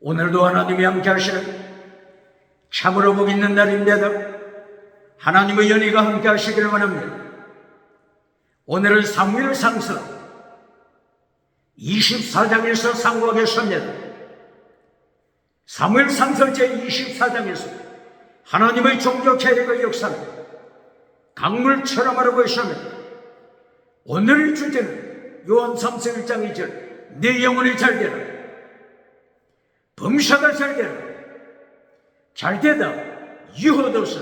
오늘도 하나님이 함께 하시는 참으로 복 있는 날입니다. 하나님의 연희가 함께 하시기를 원합니다. 오늘은 사무엘상서 24장에서 상고하겠습니다. 사무엘상서 제24장에서 하나님의 종교 계획의 역사는 강물처럼 하라고 하십니다. 오늘의 주제는 요한 3서 1장 2절 내 영혼이 잘되라, 범사가 잘되라, 잘되다 유호도서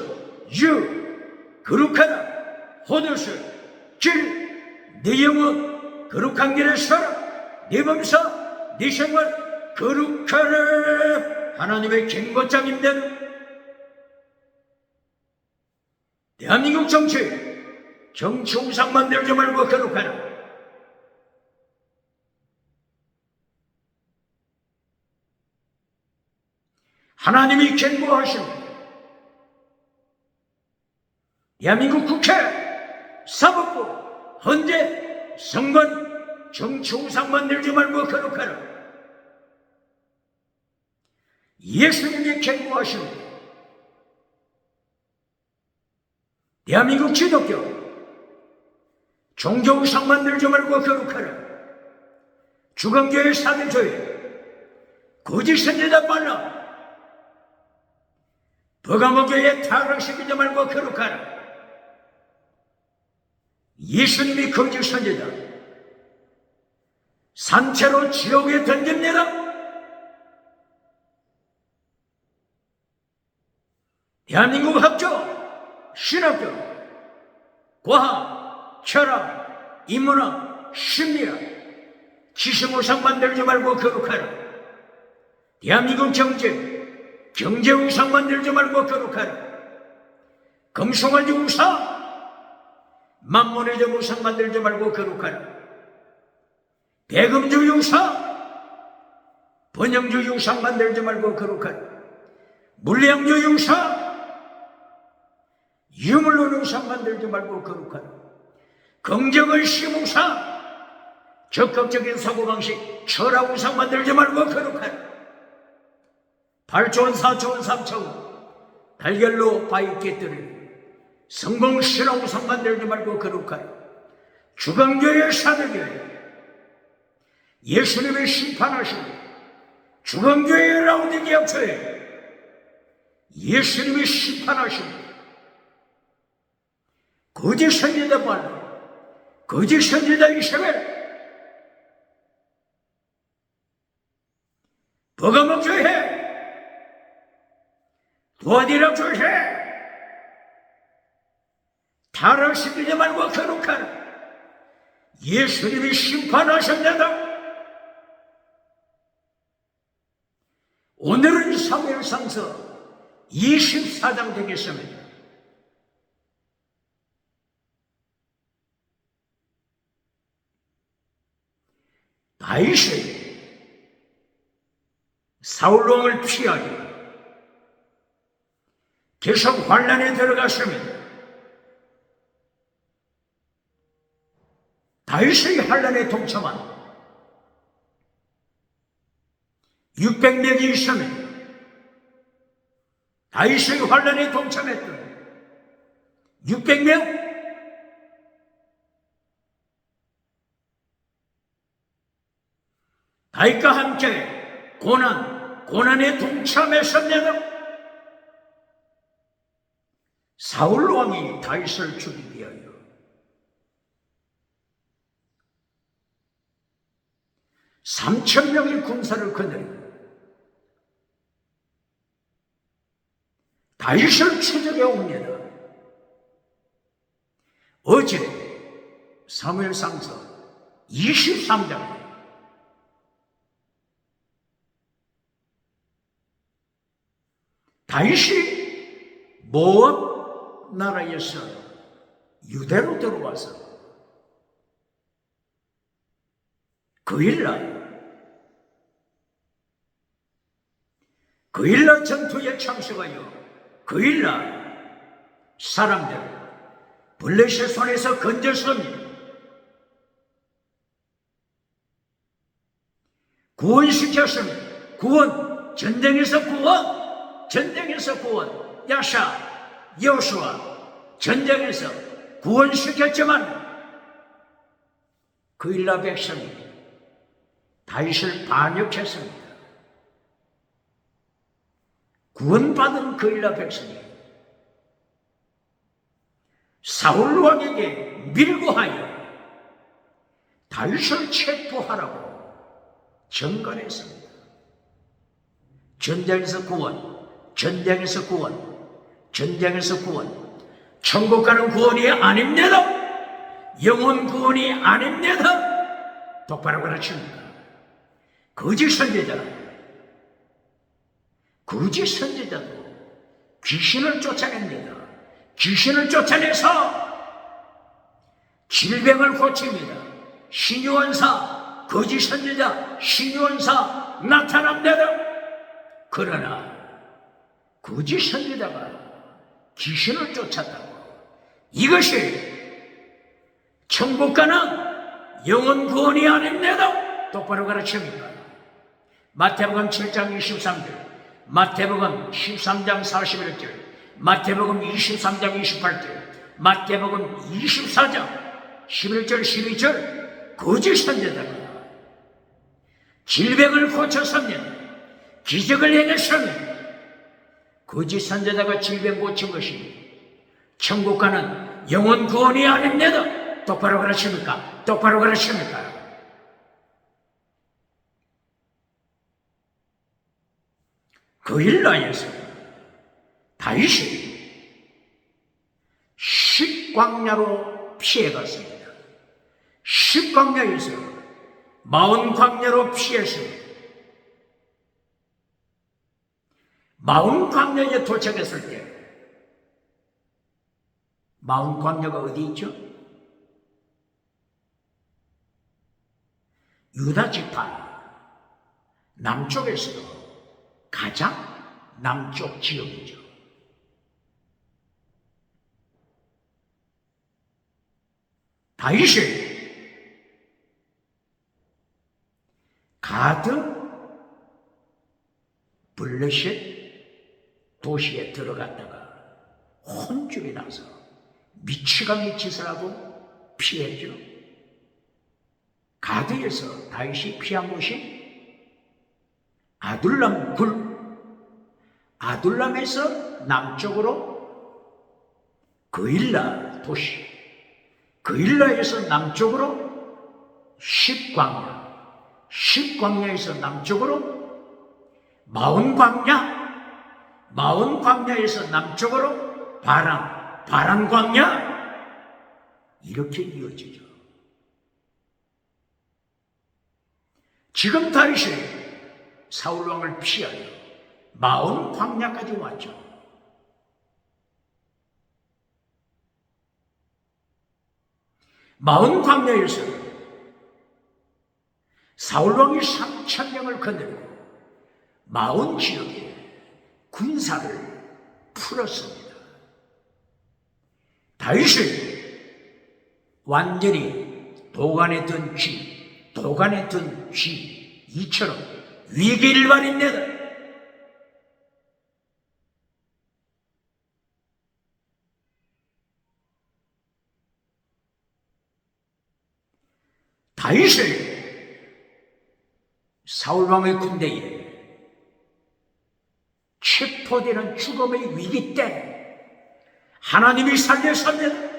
유 거룩하다 호도서 내 영혼 거룩한 길에 서라, 내 범사 내 생활 거룩하라. 하나님의 경고장입니다. 대한민국 정치 우상 만들지 말고 거룩하라. 하나님이 경고하십니다. 대한민국 국회, 사법부, 헌재, 선관, 정치 우상 만들지 말고 거룩하라. 예수님이 경고하십니다. 대한민국 기독교, 종교 우상 만들지 말고 거룩하라. 주광교회 사대조회, 거짓 선지자 빨라. 버가모교회 타락시키지 말고 거룩하라. 예수님이 거짓 선지자 산채로 지옥에 던집니다. 대한민국 학교, 신학교, 과학, 철학, 인문학, 심리학, 지식우상 만들지 말고 거룩하라. 대한민국 경제 우상 만들지 말고 거룩하라. 금송아지 우상, 만몬의 점 우상 만들지 말고 거룩하라. 배금주의 우상, 번영주의 우상 만들지 말고 거룩하라. 물량주의 우상, 유물론 우상 만들지 말고 거룩하라. 긍정의식 우상, 적극적인 사고방식 철학 우상 만들지 말고 거룩하라. 8초원 4초원 3초원 달걀로 바위 깨뜨리고 성공 실화 우상 만들지 말고 거룩하라. 주광교회 사대교회 예수님의 심판하시고 주광교회 라우디게아 교회 예수님이 심판하시고 거짓 선지자 발라, 거짓 선지자 이세벨, 버가모 교회, 도아디라 교회 타락시키지 말고 거룩하라. 예수님이 심판하셨다. 오늘은 사무엘상서 24장 되겠습니다. 다윗이 사울왕을 피하여 계속 환란에 들어갔습니다. 다윗의 환란에 동참한 600명이 있습니다. 다윗의 환란에 동참했던 600명, 다윗과 함께 고난에 동참했습니다. 사울 왕이 다윗을 죽이기 위하여 3,000명의 군사를 거느리고 다윗을 추적해 옵니다. 어제 사무엘상서 23장 다윗이 모압 나라에서 유대로 들어와서 그일라 전투에 참석하여 그일라 사람들 블레셋 손에서 건졌습니다. 구원시켰습니다. 구원. 전쟁에서 구원, 전쟁에서 구원. 야샤, 여호수아 전쟁에서 구원시켰지만 그일라 백성이 다윗을 반역했습니다. 구원받은 그일라 백성이 사울 왕에게 밀고하여 다윗을 체포하라고 정건했습니다. 전쟁에서 구원, 전쟁에서 구원, 전쟁에서 구원. 천국 가는 구원이 아닙니다. 영혼 구원이 아닙니다. 똑바로 가르칩니다. 거짓 선지자도 귀신을 쫓아냅니다. 귀신을 쫓아내서 질병을 고칩니다. 신유원사, 거짓 선지자, 신유원사 나타납니다. 그러나 거짓 선지자가 귀신을 쫓았다고 이것이 천국 가는 영혼 구원이 아닙니다. 똑바로 가르칩니다. 마태복음 7장 23절, 마태복음 13장 41절, 마태복음 23장 28절, 마태복음 24장 11절 12절. 거짓 선지자가 질병을 고쳤으면, 기적을 행했으면 거짓 선지자가 질병 고친 것이 천국 가는 영혼 구원이 아닙니다. 똑바로 가르칩니까? 똑바로 가르칩니까? 그일라에서 다윗이 십광야로 피해갔습니다. 십광야에서 마흔광야로 피했습니다. 마흔광야에 도착했을 때, 마흔광야가 어디 있죠? 유다 지파 남쪽에서도 가장 남쪽 지역이죠. 다윗이 가드 블레셋 도시에 들어갔다가 혼쭐이 나서 미치광이 짓을 하고 피했죠. 가드에서 다윗이 피한 곳이 아둘람 굴, 아둘람에서 남쪽으로 그일라 도시, 그일라에서 남쪽으로 십광야, 십광야에서 남쪽으로 마흔광야, 마흔광야에서 남쪽으로 바람, 바람광야, 이렇게 이어지죠. 지금 다윗이 사울왕을 피하여 마흔광야까지 왔죠. 마흔광야에서 사울왕이 3,000명을 거느리고 마흔 지역에 군사를 풀었습니다. 다윗이 완전히 도간에 든 쥐, 도간에 든 쥐 이처럼 위기일반입니다. 다윗을 사울왕의 군대에 체포되는 죽음의 위기 때 하나님이 살려섭니다.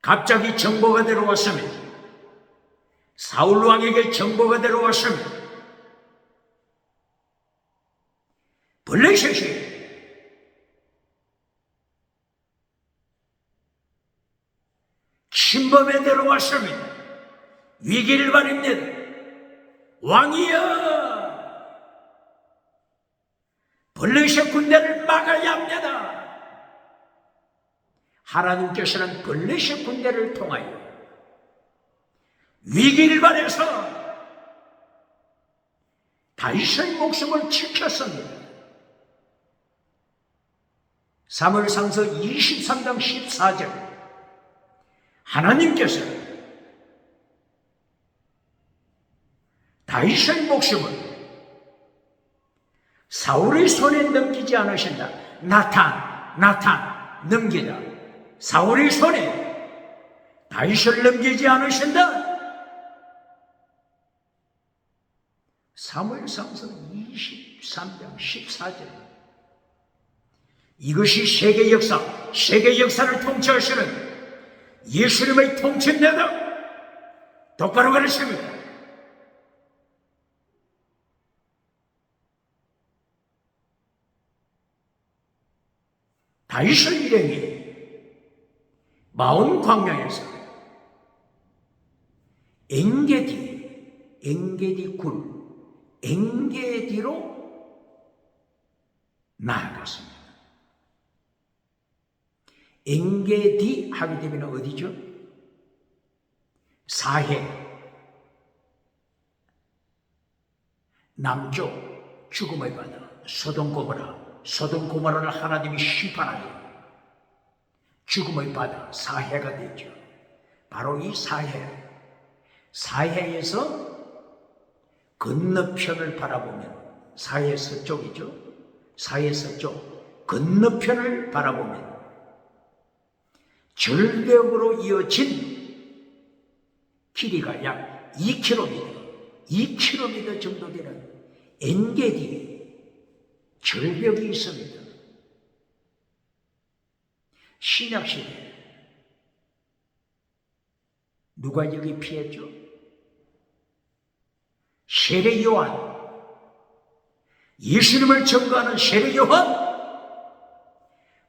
갑자기 정보가 들어왔으면, 사울왕에게 정보가 들어왔으면 블레셋이 침범에 들어왔으면 위기를 발입니다. 왕이여, 블레셋 군대를 막아야 합니다. 하나님께서는 블레셋 군대를 통하여 위기를 발해서 다윗의 목숨을 지켰습니다. 사무엘상서 23장 14절, 하나님께서 다윗의 목숨을 사울의 손에 넘기지 않으신다. 나탄 넘기다. 사울의 손에 다윗을 넘기지 않으신다. 사무엘상서 23장 14절. 이것이 세계 역사를 통치하시는 예수님의 통치입니다. 똑바로 가르칩니다. 다윗의 일행이 마온 광야에서 엔게디 굴, 엔게디로 나아갔습니다. 엔게디 하게 되면 어디죠? 사해 남쪽 죽음의 바다 소돔고모라를 하나님이 심판하게 죽음의 바다 사해가 되죠. 바로 이 사해에서 건너편을 바라보면 사해 서쪽이죠. 사해 서쪽 건너편을 바라보면 절벽으로 이어진 길이가 약 2km 정도 되는 엔게디 절벽이 있습니다. 신약시대 누가 여기 피했죠? 세례 요한, 예수님을 증거하는 세례 요한,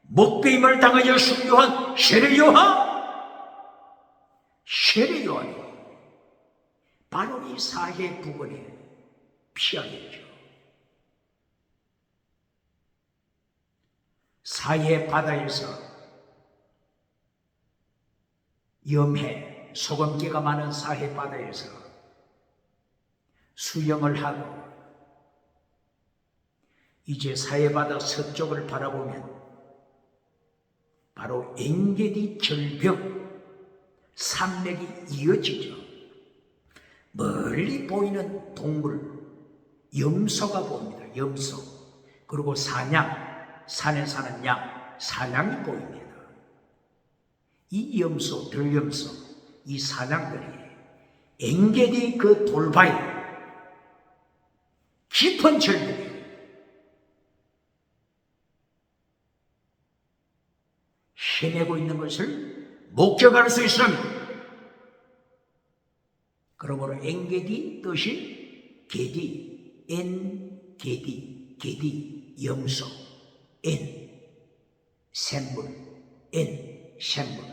목베임을 당하여 죽은 요한, 세례 요한이 바로 이 사해 부근에 피하였죠. 사해 바다에서 염해, 소금기가 많은 사해 바다에서 수영을 하고 이제 사해 바다 서쪽을 바라보면 바로 엔게디 절벽 산맥이 이어지죠. 멀리 보이는 동물, 염소가 보입니다. 염소. 그리고 산에 사는 양, 사냥이 보입니다. 이 염소, 들염소, 이 사냥들이 엔게디 그 돌바위, 깊은 절벽에 헤매고 있는 것을 목격할 수 있습니다. 그러므로 엔게디 뜻이 게디, 게디, 염소, 샘물, 샘물.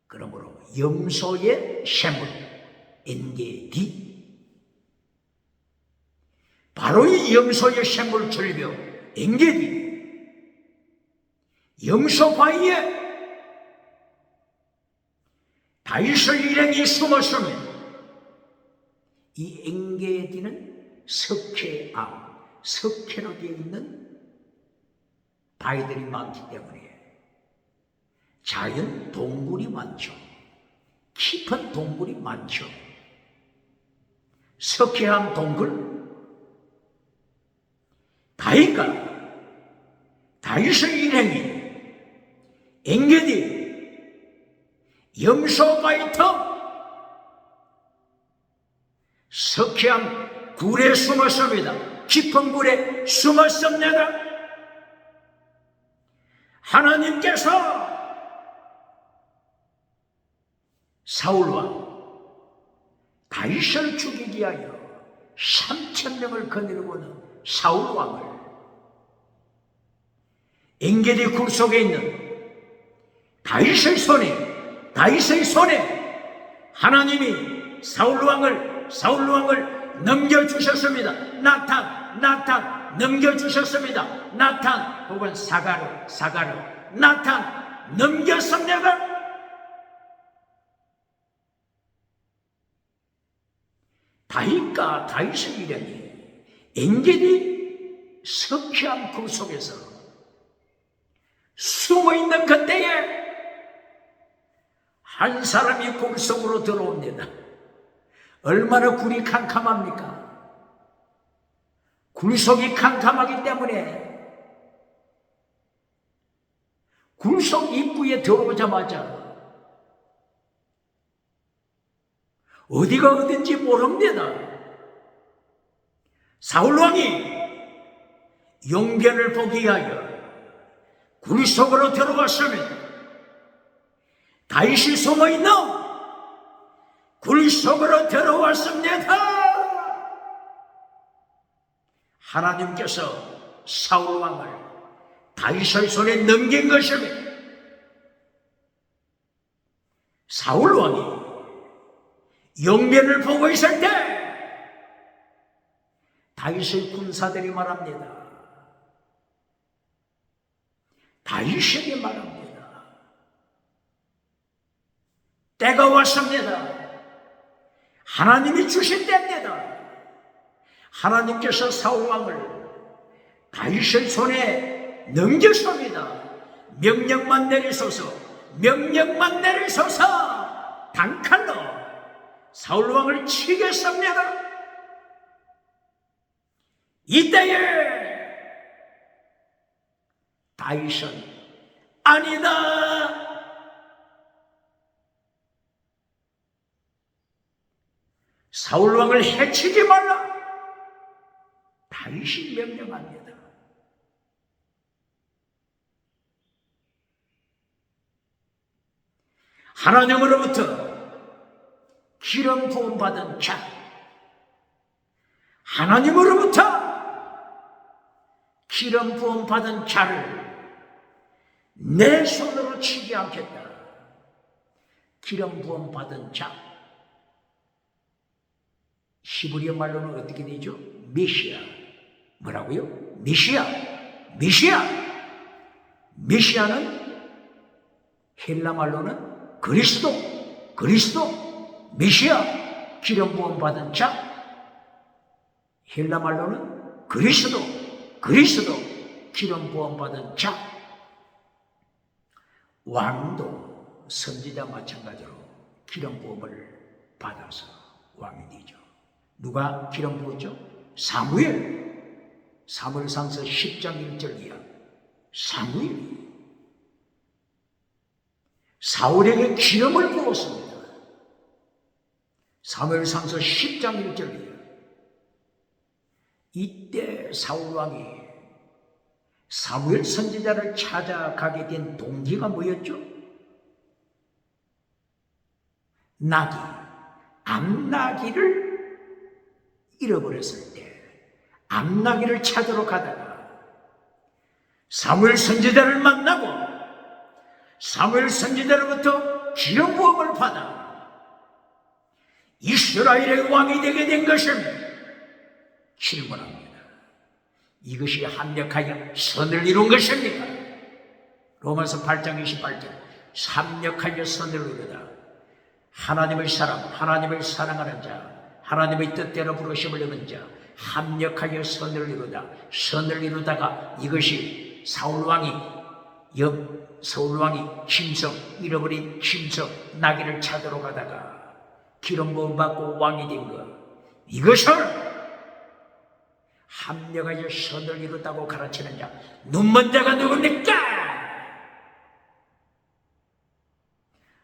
그러므로 염소의 샘물, 엔게디. 바로 이 염소의 샘물 절벽, 엔게디. 염소 바위에 다윗의 일행이 숨었으면 이 엔게디는 석회로 되어 있는 바위들이 많기 때문에 자연 동굴이 많죠. 깊은 동굴이 많죠. 석회암 동굴. 다윗의 일행이 엔게디 염소바위터 석회암 굴에 숨었습니다. 깊은 굴에 숨었습니다. 하나님께서 사울왕 다윗을 죽이기 위하여 3,000명을 거느리고는 사울왕을 엔게디 굴 속에 있는 다윗의 손에 하나님이 사울왕을 넘겨주셨습니다. 나탄 넘겨주셨습니다. 나탄 혹은 사가르 나탄 넘겼습니다. 다윗의 일행이 엔게디 석회암 굴 속에서 숨어있는 그때에 한 사람이 굴 속으로 들어옵니다. 얼마나 굴이 캄캄합니까? 굴속이 캄캄하기 때문에 굴속 입구에 들어오자마자 어디가 어딘지 모릅니다. 사울왕이 용변을 보기 위하여 굴속으로 들어갔으면 다윗이 숨어있는 굴속으로 들어왔습니다. 하나님께서 사울왕을 다윗의 손에 넘긴 것입니다. 사울왕이 용변을 보고 있을 때 다윗의 군사들이 말합니다. 다윗에게 말합니다. 때가 왔습니다. 하나님이 주신 때입니다. 하나님께서 사울왕을 다윗의 손에 넘겼습니다. 명령만 내리소서, 명령만 내리소서. 단칼로 사울왕을 치겠습니다. 이때에 다윗은 아니다, 사울왕을 해치지 말라, 다윗이 명령합니다. 하나님으로부터 기름 부음 받은 자, 하나님으로부터 기름 부음 받은 자를 내 손으로 치지 않겠다. 기름 부음 받은 자, 히브리어 말로는 어떻게 되죠? 메시아. 뭐라고요? 메시아. 메시아. 메시아는 헬라 말로는 그리스도. 그리스도. 메시아. 기름 부음 받은 자, 헬라 말로는 그리스도. 그리스도. 기름 부음 받은 자. 왕도 선지자 마찬가지로 기름 부음을 받아서 왕이 되죠. 누가 기름 부었죠? 사무엘상서 10장 1절 이하 사무엘이 사울에게 기름을 부었습니다. 사무엘상서 10장 1절 이하. 이때 사울왕이 사무엘 선지자를 찾아가게 된 동기가 뭐였죠? 나귀, 암나귀를 잃어버렸을 때 암나귀를 찾으러 가다가 사무엘 선지자를 만나고 사무엘 선지자로부터 기름 부음을 받아 이스라엘의 왕이 되게 된 것입니다. 질문합니다. 이것이 합력하여 선을 이룬 것입니까? 로마서 8장 28절. 합력하여 선을 이루다. 하나님의 사람, 하나님을 사랑하는 자, 하나님의 뜻대로 부르심을 입은 자, 합력하여 선을 이루다. 선을 이루다가 이것이 사울왕이 잃어버린 짐승 나귀를 찾으러 가다가 기름 부음 받고 왕이 된 것, 이것을 합력하여 선을 이루다고 가르치는 자, 눈먼 자가 누굽니까?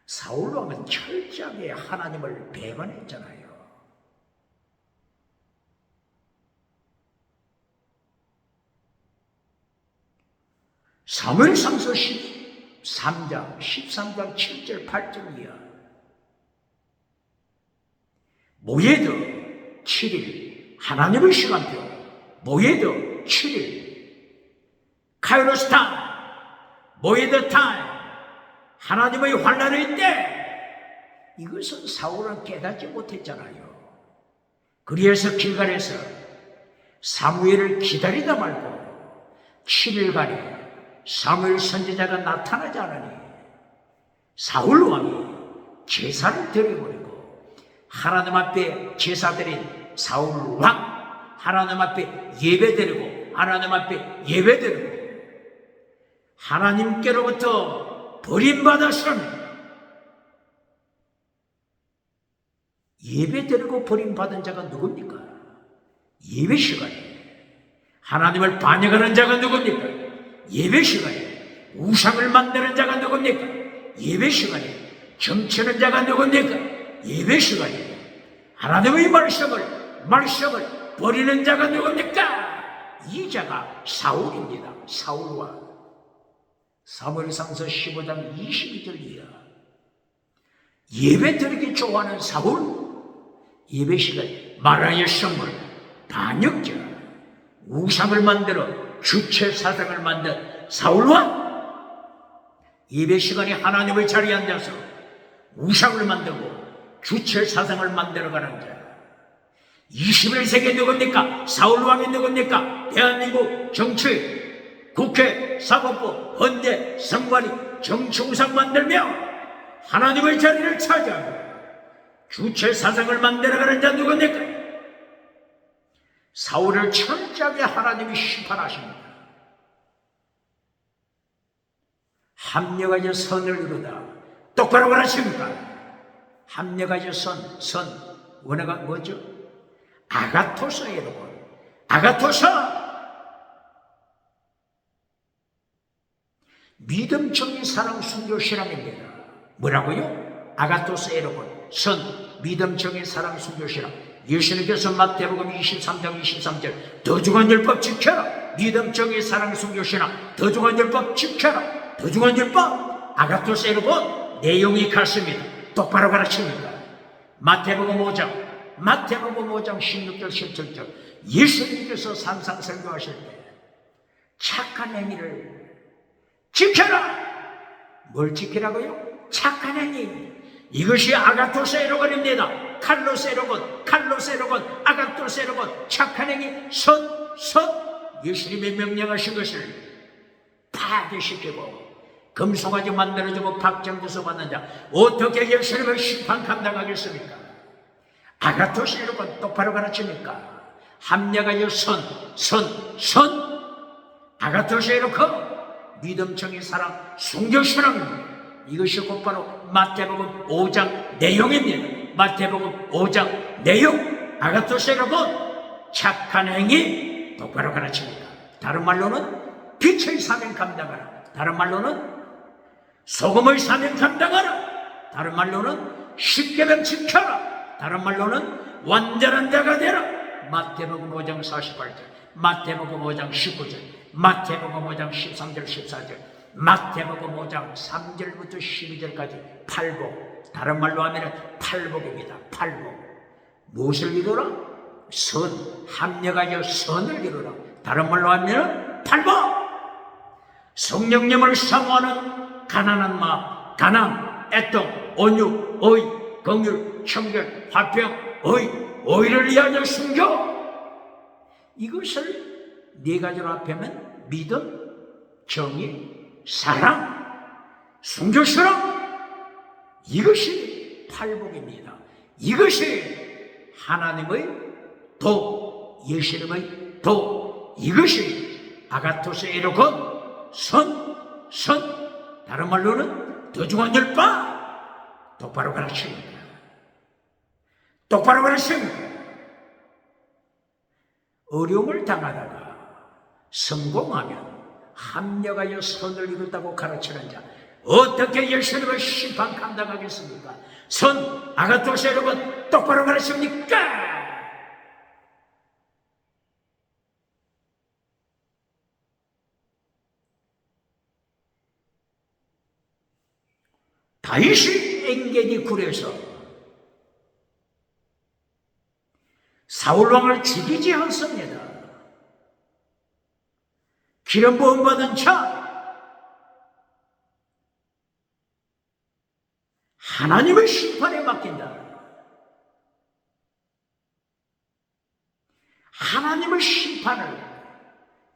사울왕은 철저하게 하나님을 배반했잖아요. 사무엘상서 13장 7절 8절 이하. 모예드 7일 하나님의 시간표, 모예드 7일 카이로스 타임, 모예드 타임, 하나님의 환란의 때. 이것은 사울은 깨닫지 못했잖아요. 그래서 길갈에서 사무엘을 기다리다 말고 7일간에 사무엘 선지자가 나타나지 않으니 사울 왕이 제사를 드려버리고 하나님 앞에 제사 드린 사울 왕, 하나님 앞에 예배 드리고 하나님 앞에 예배 드리고 하나님께로부터 버림받았으니 예배 드리고 버림받은 자가 누굽니까? 예배 시간에. 하나님을 반역하는 자가 누굽니까? 예배 시간에. 우상을 만드는 자가 누굽니까? 예배 시간에. 정치하는 자가 누굽니까? 예배 시간에. 하나님의 말씀을 버리는 자가 누굽니까? 이 자가 사울입니다. 사울과 사무엘상서 15장 22절 이하. 예배 드리기 좋아하는 사울, 예배 시간에 마라의 성물, 반역자, 우상을 만들어 주체 사상을 만든 사울과 예배 시간에 하나님의 자리에 앉아서 우상을 만들고 주체 사상을 만들어가는 자. 21세기 누굽니까? 사울왕이 누굽니까? 대한민국 정치, 국회, 사법부, 헌재, 선관위, 정치 우상 만들며 하나님의 자리를 차지하고 주체 사상을 만들어가는 자 누굽니까? 사울을 철저하게 하나님이 심판하십니다. 합력하여 선을 이루다. 똑바로 가르칩니까? 합력하여 선, 원어가 뭐죠? 아가토서 여러분. 아가토서! 믿음적인 사랑 순교 신앙입니다. 뭐라고요? 아가토스 여러분. 믿음적인 사랑 순교 신앙. 예수님께서 마태복음 23장 23절 더 중한 율법 지켜라. 믿음적인 사랑 순교 신앙. 더 중한 율법 지켜라. 더 중한 율법. 아가토스 여러분. 내용이 같습니다. 똑바로 가르칩니다. 마태복음 5장 16절 17절 예수님께서 산상 설교하실 때 착한 행위를 지켜라. 뭘 지키라고요? 착한 행위. 이것이 아가토스 에로건입니다. 칼로스 에로건, 아가토스 에로건. 착한 행위, 예수님이 명령하신 것을 파괴시키고 금송아지 만들어주고 박정주소 받는 자 어떻게 예수님의 심판 감당하겠습니까? 아가토스 에로건 똑바로 가르칩니까? 합력하여 아가토스 에로건 믿음적인 사랑 순교신앙입니다. 이것이 곧바로 마태복음 5장 내용입니다. 마태복음 5장 내용. 아가토스 여러분, 착한 행위 똑바로 가르칩니다. 다른 말로는 빛의 사명 감당하라. 다른 말로는 소금의 사명 감당하라. 다른 말로는 십계명 지켜라. 다른 말로는 완전한 자가 되라. 마태복음 5장 48절, 마태복음 5장 19절, 마태복음 5장 13절 14절, 마태복음 5장 3절부터 12절까지 팔복. 다른 말로 하면 팔복입니다. 팔복. 무엇을 이루라? 합력하여 선을 이루라. 다른 말로 하면 팔복. 성령님을 사모하는 가난한 마음, 가난, 애통, 온유, 어이, 긍휼, 청결, 화평, 어이를 위하여 순교. 이것을 네 가지로 합하면 믿음, 정의, 사랑, 순교스러움. 이것이 팔복입니다. 이것이 하나님의 도, 예수님의 도. 이것이 아가토스 에로건 다른 말로는 더 중한 율법. 똑바로 가르칩니다. 똑바로 가르칩니다. 어려움을 당하다가 성공하면 합력하여 선을 이뤘다고 가르치는 자 어떻게 예수님의 심판 감당하겠습니까? 아가토스 여러분 똑바로 가르칩니까? 다윗이 엔게디 굴에서 사울왕을 죽이지 않습니다. 기름 부음 받은 자 하나님의 심판에 맡긴다. 하나님의 심판을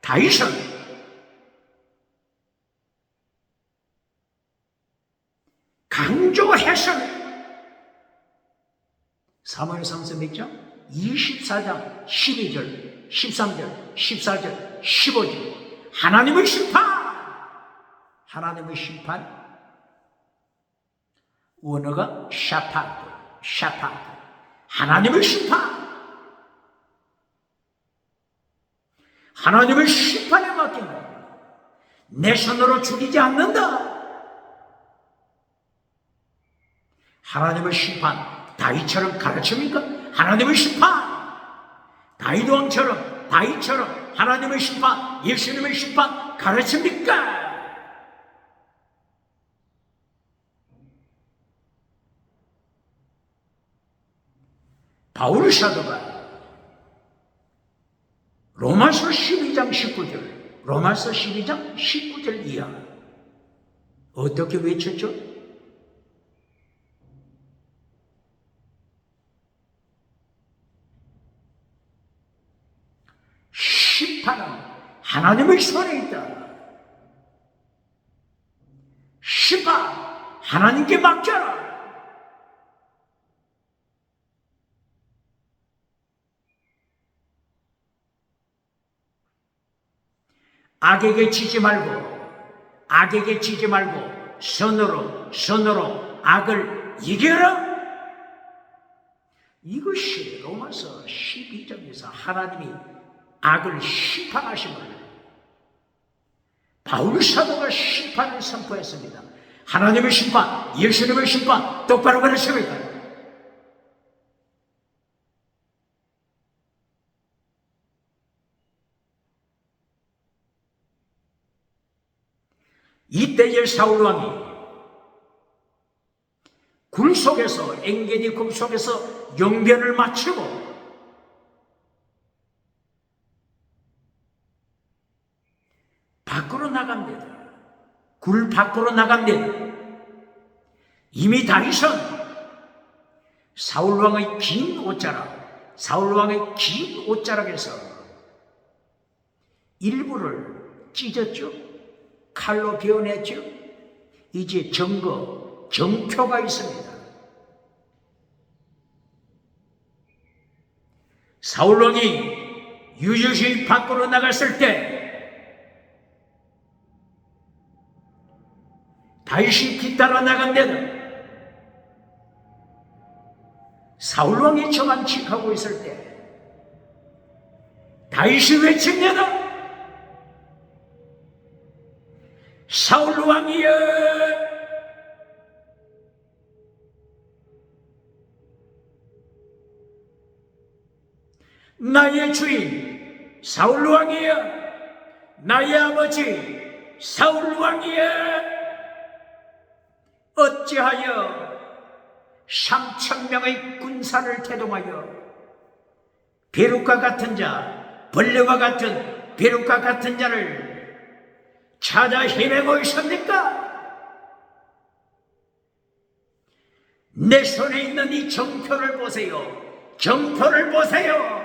다윗은 강조해서 사무엘상서 몇 장? 24장 12절 13절 14절 15절 하나님의 심판 원어가 샤파트 하나님의 심판. 하나님의 심판에 맡긴다. 내 손으로 죽이지 않는다. 하나님의 심판, 다윗처럼 가르칩니까? 하나님의 심판. 다윗 왕처럼, 다윗처럼 하나님의 심판, 예수님의 심판 가르칩니까? 바울 사도가 로마서 12장 19절, 로마서 12장 19절 이하 어떻게 외쳤죠? 심판은 하나님의 손에 있다. 심판 하나님께 맡겨라. 악에게 지지 말고 선으로 악을 이겨라. 이것이 로마서 12장에서 하나님이 악을 심판하심을 바울 사도가 심판을 선포했습니다. 하나님의 심판, 예수님의 심판 똑바로 가르칩니다. 이때의 사울왕이 굴 속에서, 엥게디 굴 속에서 용변을 마치고 밖으로 나갑니다. 굴 밖으로 나갑니다. 이미 다윗은 사울왕의 긴 옷자락에서 일부를 찢었죠. 칼로 베어냈죠. 이제 정표가 있습니다. 사울왕이 유유히 밖으로 나갔을 때 다윗이 뒤따라 나간대는 사울왕이 저만칙하고 있을 때 다윗이 외칩니다. 사울왕이여, 나의 주인 사울왕이여, 나의 아버지 사울왕이여, 어찌하여 3,000명의 군사를 대동하여 벼룩과 같은 자, 벌레와 같은 벼룩과 같은 자를 찾아 헤매고 있습니까? 내 손에 있는 이 정표를 보세요. 정표를 보세요.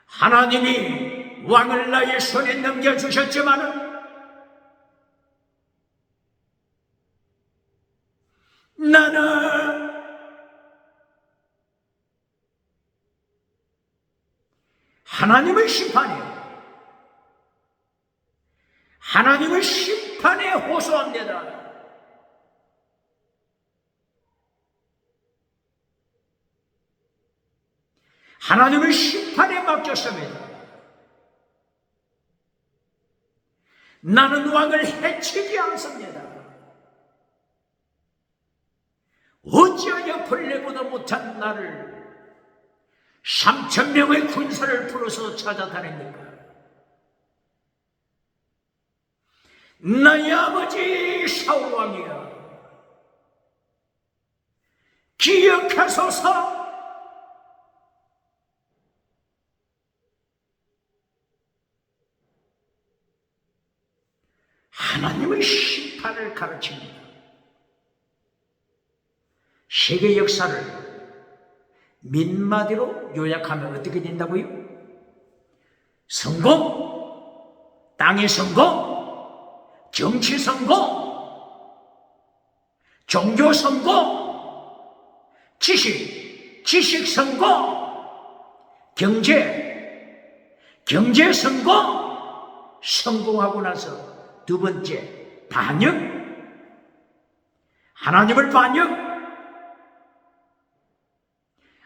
하나님이 왕을 나의 손에 넘겨주셨지만 나는 하나님의 심판에 호소합니다. 하나님의 심판에 맡겼습니다. 나는 왕을 해치지 않습니다. 어찌하여 벌레보다 못한 나를 3,000명의 군사를 불러서 찾아다닙니까? 나의 아버지 사울왕이여, 기억하소서. 하나님의 심판을 가르칩니다. 세계 역사를 민마디로 요약하면 어떻게 된다고요? 성공, 땅의 성공, 정치 성공, 종교 성공, 지식 성공, 경제 성공, 성공하고 나서 두 번째 반역. 하나님을 반역,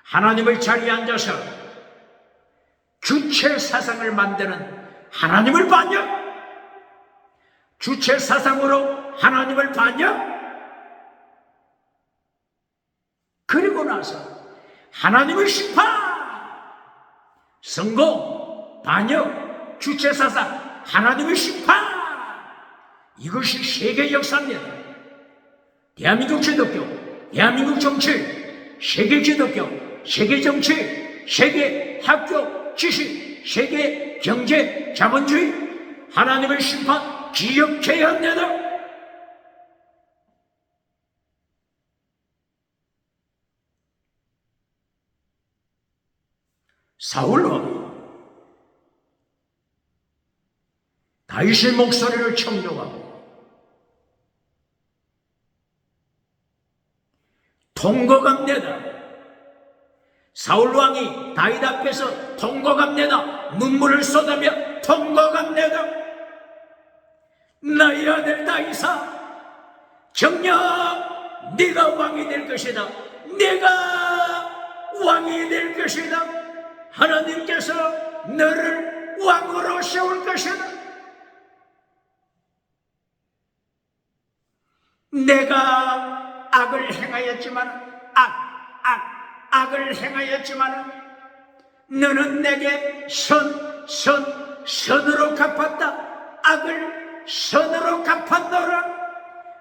하나님의 자리에 앉아서 주체 사상을 만드는 하나님을 반역, 주체 사상으로 하나님을 반역, 그리고 나서 하나님의 심판, 성공, 반역, 주체 사상, 하나님의 심판, 이것이 세계 역사입니다. 대한민국 기독교, 대한민국 정치, 세계 기독교, 세계 정치, 세계 학교, 지식, 세계 경제, 자본주의, 하나님의 심판 기억해야 합니다. 사울왕이 다윗의 목소리를 청종하고 통곡합니다. 사울왕이 다윗 앞에서 통곡합니다. 눈물을 쏟으며 통곡합니다. 나의 아들 다윗아, 정녕 네가 왕이 될 것이다. 네가 왕이 될 것이다. 하나님께서 너를 왕으로 세울 것이다. 내가 악을 행하였지만 악을 행하였지만 너는 내게 선으로 갚았다. 악을 선으로 갚았노라.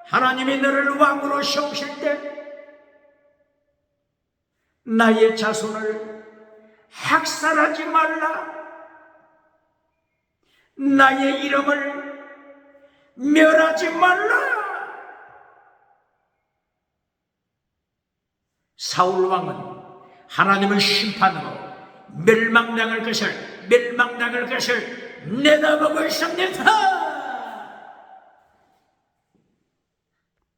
하나님이 너를 왕으로 세우실 때 나의 자손을 학살하지 말라. 나의 이름을 멸하지 말라. 사울왕은 하나님의 심판으로 멸망당할 것을 내다보고 있습니다.